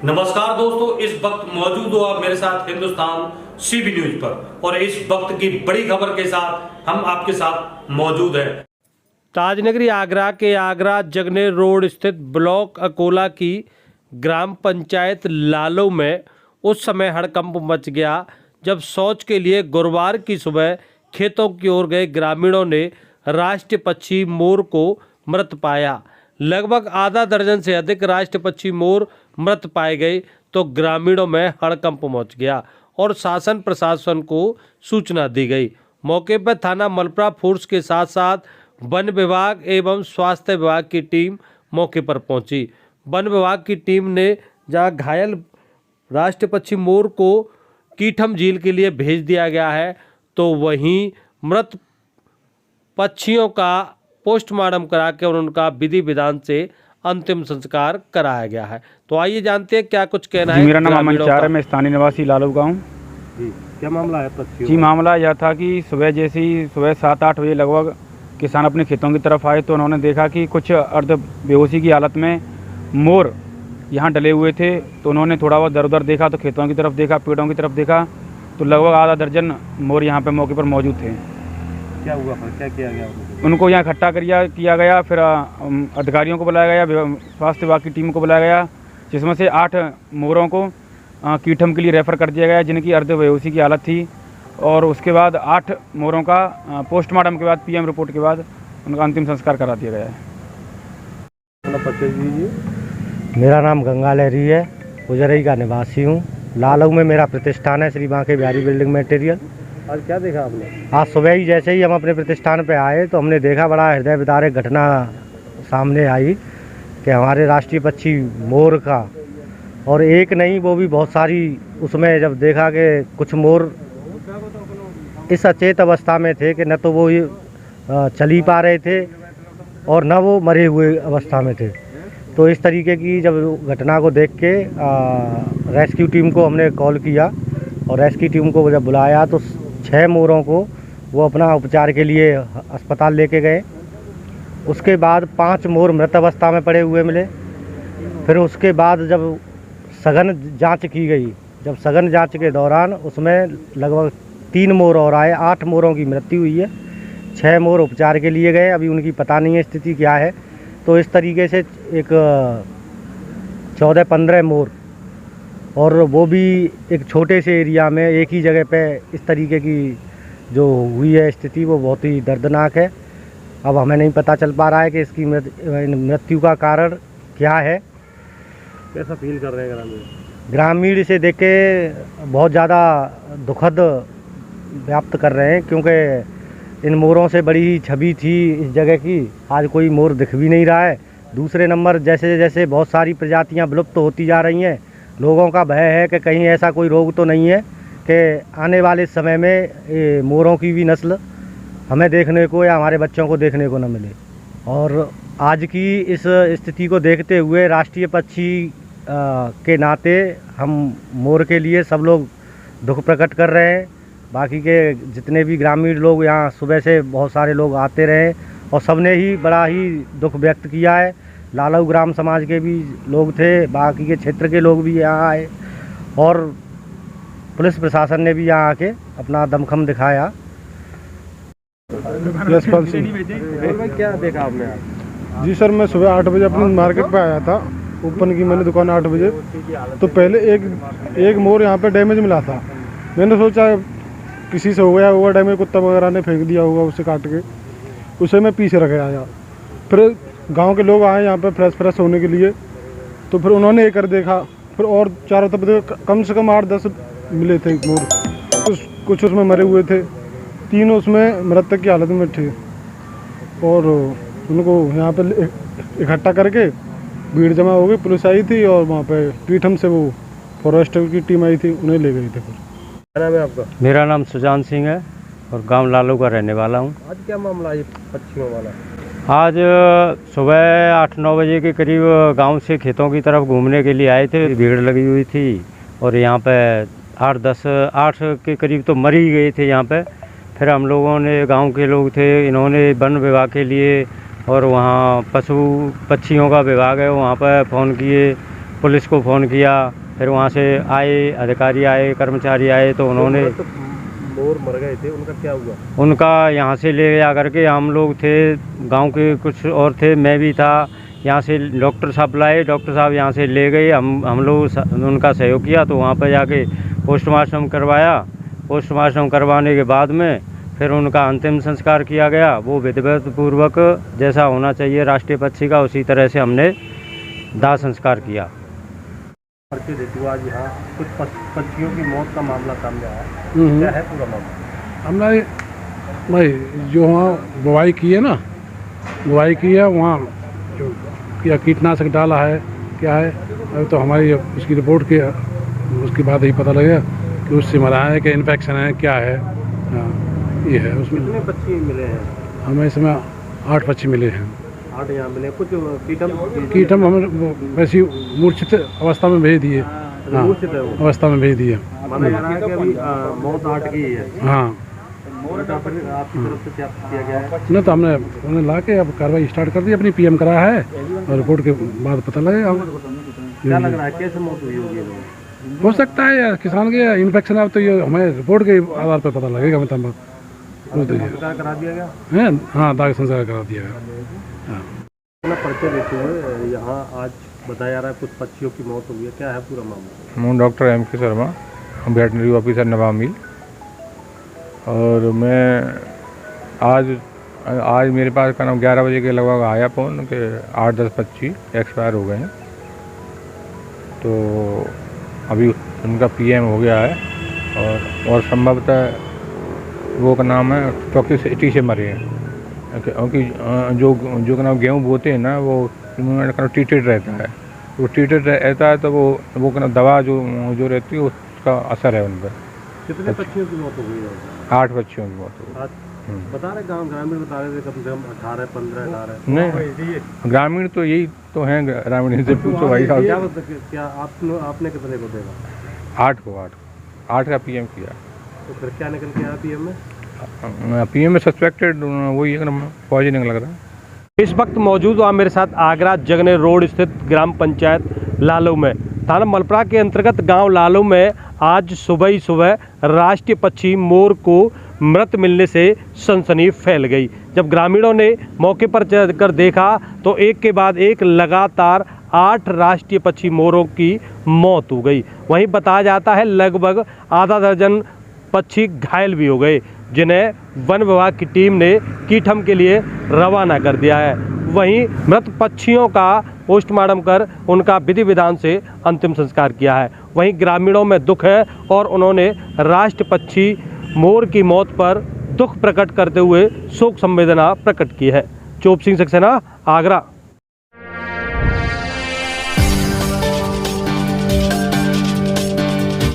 नमस्कार दोस्तों, इस वक्त मौजूद हो आप मेरे साथ हिंदुस्तान सीबी न्यूज पर और इस वक्त की बड़ी खबर के साथ हम आपके साथ मौजूद हैं। ताजनगरी आगरा के आगरा जगनेर रोड स्थित ब्लॉक अकोला की ग्राम पंचायत लालो में उस समय हड़कंप मच गया जब शौच के लिए गुरुवार की सुबह खेतों की ओर गए ग्रामीणों ने राष्ट्रीय पक्षी मोर को मृत पाया। लगभग आधा दर्जन से अधिक राष्ट्रीय पक्षी मोर मृत पाए गए तो ग्रामीणों में हड़कंप मच गया और शासन प्रशासन को सूचना दी गई। मौके पर थाना मलप्रा फोर्स के साथ साथ वन विभाग एवं स्वास्थ्य विभाग की टीम मौके पर पहुंची। वन विभाग की टीम ने जहां घायल राष्ट्रीय पक्षी मोर को कीठम झील के लिए भेज दिया गया है तो वहीं मृत पक्षियों का पोस्टमार्टम करा के और उनका विधि विधान से अंतिम संस्कार कराया गया है। तो आइए जानते हैं क्या कुछ कहना है। मेरा नाम अमन चार है, मैं स्थानीय निवासी लालू गाँव। जी, क्या मामला है पक्षियों? जी, मामला यह था कि सुबह 7-8 बजे लगभग किसान अपने खेतों की तरफ आए तो उन्होंने देखा कि कुछ अर्ध बेहोशी की हालत में मोर यहाँ डले हुए थे। तो उन्होंने थोड़ा बहुत दर उधर देखा तो खेतों की तरफ देखा, पेड़ों की तरफ देखा तो लगभग आधा दर्जन मोर यहाँ पे मौके पर मौजूद थे। क्या हुआ फिर, क्या किया गया? उनको यहाँ इकट्ठा किया गया, फिर अधिकारियों को बुलाया गया, स्वास्थ्य विभाग की टीम को बुलाया गया, जिसमें से 8 मोरों को कीठम के लिए रेफ़र कर दिया गया जिनकी अर्ध बेहोशी की हालत थी। और उसके बाद 8 मोरों का पोस्टमार्टम के बाद पीएम रिपोर्ट के बाद उनका अंतिम संस्कार करा दिया गया है। मेरा नाम गंगा लहरी है, गुजरई का निवासी हूँ। लालू में मेरा प्रतिष्ठान है श्री बांके बिहारी बिल्डिंग मटेरियल। आज क्या देखा आपने? आज सुबह ही जैसे ही हम अपने प्रतिष्ठान पे आए तो हमने देखा बड़ा हृदय विदारक घटना सामने आई कि हमारे राष्ट्रीय पक्षी मोर का, और एक नहीं वो भी बहुत सारी, उसमें जब देखा कि कुछ मोर इस अचेत अवस्था में थे कि न तो वो चल ही पा रहे थे और न वो मरे हुए अवस्था में थे। तो इस तरीके की जब घटना को देख के रेस्क्यू टीम को हमने कॉल किया और रेस्क्यू टीम को जब बुलाया तो 6 मोरों को वो अपना उपचार के लिए अस्पताल लेके गए। उसके बाद 5 मोर मृत अवस्था में पड़े हुए मिले। फिर उसके बाद जब सघन जांच की गई, जब सघन जांच के दौरान उसमें लगभग 3 मोर और आए, 8 मोरों की मृत्यु हुई है, 6 मोर उपचार के लिए गए। अभी उनकी पता नहीं है स्थिति क्या है। तो इस तरीके से एक 14-15 मोर, और वो भी एक छोटे से एरिया में एक ही जगह पे इस तरीके की जो हुई है स्थिति, वो बहुत ही दर्दनाक है। अब हमें नहीं पता चल पा रहा है कि इसकी मृत्यु का कारण क्या है। कैसा फील कर रहे हैं ग्रामीण? ग्रामीण इसे देख के बहुत ज़्यादा दुखद व्याप्त कर रहे हैं, क्योंकि इन मोरों से बड़ी छवि थी इस जगह की। आज कोई मोर दिख भी नहीं रहा है। दूसरे नंबर जैसे जैसे बहुत सारी प्रजातियां विलुप्त होती जा रही हैं, लोगों का भय है कि कहीं ऐसा कोई रोग तो नहीं है कि आने वाले समय में ये मोरों की भी नस्ल हमें देखने को या हमारे बच्चों को देखने को न मिले। और आज की इस स्थिति को देखते हुए राष्ट्रीय पक्षी के नाते हम मोर के लिए सब लोग दुख प्रकट कर रहे हैं। बाकी के जितने भी ग्रामीण लोग यहाँ सुबह से बहुत सारे लोग आते रहे और सबने ही बड़ा ही दुख व्यक्त किया है। लालू ग्राम समाज के भी लोग थे, बाकी के क्षेत्र के लोग भी यहाँ आए और पुलिस प्रशासन ने भी यहाँ आके अपना दमखम दिखाया। क्या देखा आपने आज? जी सर, मैं सुबह 8 बजे अपनी मार्केट पे आया था। ओपन की मैंने दुकान 8 बजे, तो पहले एक मोर यहाँ पे डैमेज मिला था। मैंने सोचा किसी से हो गया होगा डैमेज, कुत्ता वगैरह ने फेंक दिया होगा उसे काट के, उसे मैं पीछे रखे आया। फिर गांव के लोग आए यहाँ पे फ्रेश होने के लिए, तो फिर उन्होंने एक कर देखा, फिर और चारों तरफ कम से कम 8-10 मिले थे मोर। कुछ उसमें मरे हुए थे, 3 उसमें मृतक की हालत में थे और उनको यहाँ पे इकट्ठा करके भीड़ जमा हो गई। पुलिस आई थी और वहाँ पे कीठम से वो फॉरेस्ट की टीम आई थी, उन्हें ले गई थी। फिर क्या नाम है आपका? मेरा नाम सुजान सिंह है और गांव लालू का रहने वाला हूं। आज क्या मामला है पक्षियों वाला? आज सुबह 8-9 बजे के करीब गांव से खेतों की तरफ घूमने के लिए आए थे। भीड़ लगी हुई थी और यहाँ पे 8 के करीब तो मर ही गए थे यहाँ पे। फिर हम लोगों ने, गांव के लोग थे, इन्होंने वन विभाग के लिए और वहाँ पशु पक्षियों का विभाग है, वहाँ पर फ़ोन किए पुलिस को फ़ोन किया, फिर वहाँ से आए अधिकारी आए, कर्मचारी आए, तो उन्होंने मोर मर गए थे, उनका क्या हुआ? उनका यहाँ से ले जा करके, हम लोग थे गांव के कुछ और थे, मैं भी था, यहाँ से डॉक्टर साहब लाए, डॉक्टर साहब यहाँ से ले गए, हम लोग उनका सहयोग किया, तो वहाँ पर जाके पोस्टमार्टम करवाया। पोस्टमार्टम करवाने के बाद में फिर उनका अंतिम संस्कार किया गया, वो विधिवत पूर्वक जैसा होना चाहिए राष्ट्रीय पक्षी का, उसी तरह से हमने दाह संस्कार किया। आज यहाँ कुछ पक्षियों की मौत का मामला सामने आया, क्या है पूरा मामला? हमने भाई जो वहाँ बुवाई की है ना, बुवाई की है वहाँ जो क्या कीटनाशक डाला है क्या है, अभी तो हमारी उसकी रिपोर्ट के उसके बाद ही पता लगेगा कि उससे मरा है कि इन्फेक्शन है क्या है। हाँ, ये है उसमें। कितने पक्षी मिले हैं? हमें इसमें 8 पक्षी मिले हैं। 8 यहाँ मिले, कुछ कीटम हमें वैसी मूर्छित अवस्था में भेज दिए। हाँ, मूर्छित है वो अवस्था में भेज दिए। माना जा रहा है कि अभी मौत 8 की ही है। हाँ, आपकी तरफ से क्या किया गया है? नहीं तो हमने उन्हें ला के अब कार्रवाई स्टार्ट कर दी, अपनी पीएम करा है और रिपोर्ट के बाद पता लगेगा। क्या लग रहा है कैसे मौत हुई होगी? हो सकता है यार किसान के इन्फेक्शन अब तो ये हमें रिपोर्ट के आधार पर पता लगेगा। मतलब संस्कार करा दिया गया है। हाँ, दाग संस्कार करा दिया गया। हाँ, पर्चे लेते हुए यहाँ आज बताया जा रहा है कुछ पक्षियों की मौत हुई है, क्या है पूरा मामला? मैं doctor M.K. Sharma, veterinary officer नवाब मील। और मैं आज मेरे पास का नाम 11 बजे के लगभग आया फ़ोन कि 8-10 पक्षी एक्सपायर हो गए हैं। तो अभी उनका PM हो गया है और संभवतः वो का नाम है टॉक्सिसिटी से मरे हैं, क्योंकि जो का नाम गेहूँ बोते हैं ना वो ट्रीटेड रहता है। वो ट्रीटेड रहता है तो वो का नाम दवा जो रहती है उसका असर है उन पर। कितने पक्षियों की मौत हो गई है? 8 पक्षियों की मौत हो गई। बता रहे गाँव ग्रामीण बता रहे थे कम से कम 18, 15, 18। नहीं, ग्रामीण तो यही तो हैं, ग्रामीण से पूछो भाई साहब। क्या आपने कितने को देगा? 8 का PM किया। तो फिर क्या निकल के आया PM में? PM में सस्पेक्टेड वही पॉइजनिंग लग रहा है। इस वक्त मौजूद हुआ मेरे साथ आगरा जगने रोड स्थित ग्राम पंचायत लालू में, थाना मलपरा के अंतर्गत गांव लालू में आज सुबह ही सुबह राष्ट्रीय पक्षी मोर को मृत मिलने से सनसनी फैल गई। जब ग्रामीणों ने मौके पर जाकर देखा तो एक के बाद एक लगातार 8 राष्ट्रीय पक्षी मोरों की मौत हो गई। वहीं बताया जाता है लगभग आधा दर्जन पक्षी घायल भी हो गए, जिन्हें वन विभाग की टीम ने कीटम के लिए रवाना कर दिया है। वहीं मृत पक्षियों का पोस्टमार्टम कर उनका विधि विधान से अंतिम संस्कार किया है। वहीं ग्रामीणों में दुख है और उन्होंने राष्ट्रीय पक्षी मोर की मौत पर दुख प्रकट करते हुए शोक संवेदना प्रकट की है। चोप सिंह सक्सेना, आगरा।